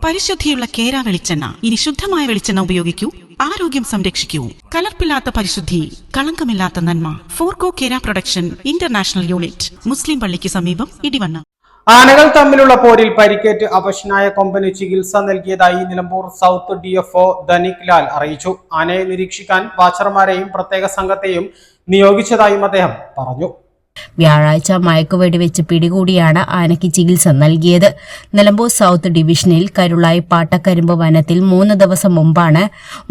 പരിശുദ്ധിയുള്ള കേര വെളിച്ചെണ്ണ. ഇനി ശുദ്ധമായ വെളിച്ചെണ്ണ ഉപയോഗിക്കൂ, ആരോഗ്യം സംരക്ഷിക്കൂ. കലർപ്പില്ലാത്ത പരിശുദ്ധി, കളങ്കമില്ലാത്ത നന്മ. ഫോർകോ കേര പ്രൊഡക്ഷൻ ഇന്റർനാഷണൽ യൂണിറ്റ്, മുസ്ലിം പള്ളിക്ക് സമീപം, ഇടിവണ്ണ. ആനകൾ തമ്മിലുള്ള പോരിൽ പരിക്കേറ്റ് അവശനായ കൊമ്പന് ചികിത്സ നൽകിയതായി നിലമ്പൂർ സൗത്ത് DFO ധനിക് ലാൽ അറിയിച്ചു. ആനയെ നിരീക്ഷിക്കാൻ വാച്ചർമാരെയും പ്രത്യേക സംഘത്തെയും നിയോഗിച്ചതായും അദ്ദേഹം പറഞ്ഞു. വ്യാഴാഴ്ച മയക്കുവെടിവെച്ച് പിടികൂടിയാണ് ആനയ്ക്ക് ചികിത്സ നൽകിയത്. നിലമ്പൂർ സൗത്ത് ഡിവിഷനിൽ കരുളായി പാട്ടക്കരിമ്പ് വനത്തിൽ 3 ദിവസം മുമ്പാണ്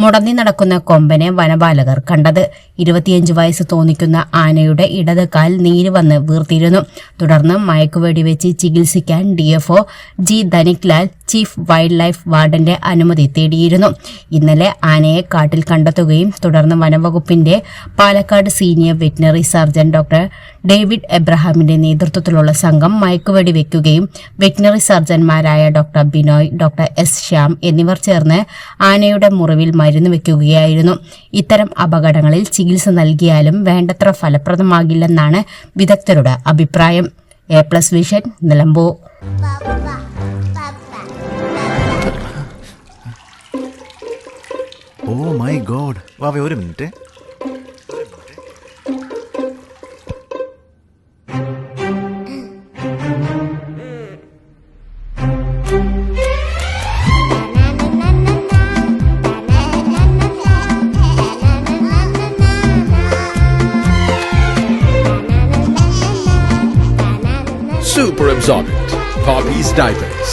മുടന്നി നടക്കുന്ന കൊമ്പനെ വനപാലകർ കണ്ടത്. 25 വയസ്സ് തോന്നിക്കുന്ന ആനയുടെ ഇടത് കാൽ നീര് വന്ന് വീർത്തിരുന്നു. തുടർന്ന് മയക്കുവെടിവെച്ച് ചികിത്സിക്കാൻ DFO G Dhanik Lal chief wildlife വാർഡന്റെ അനുമതി തേടിയിരുന്നു. ഇന്നലെ ആനയെ കാട്ടിൽ കണ്ടെത്തുകയും തുടർന്ന് വനംവകുപ്പിന്റെ Palakkad senior veterinary surgeon doctor David എബ്രഹാമിന്റെ നേതൃത്വത്തിലുള്ള സംഘം മയക്കുവെടി വെക്കുകയും വെറ്റിനറി സർജൻമാരായ doctor Binoy, doctor S Shyam എന്നിവർ ചേർന്ന് ആനയുടെ മുറിവിൽ മരുന്ന് വെക്കുകയായിരുന്നു. ഇത്തരം അപകടങ്ങളിൽ ചികിത്സ നൽകിയാലും വേണ്ടത്ര ഫലപ്രദമാകില്ലെന്നാണ് വിദഗ്ധരുടെ അഭിപ്രായം. A+ vision, Nilambur. Oh my God! വാവേ ഒരു minute. Super absorbent Poppies diapers.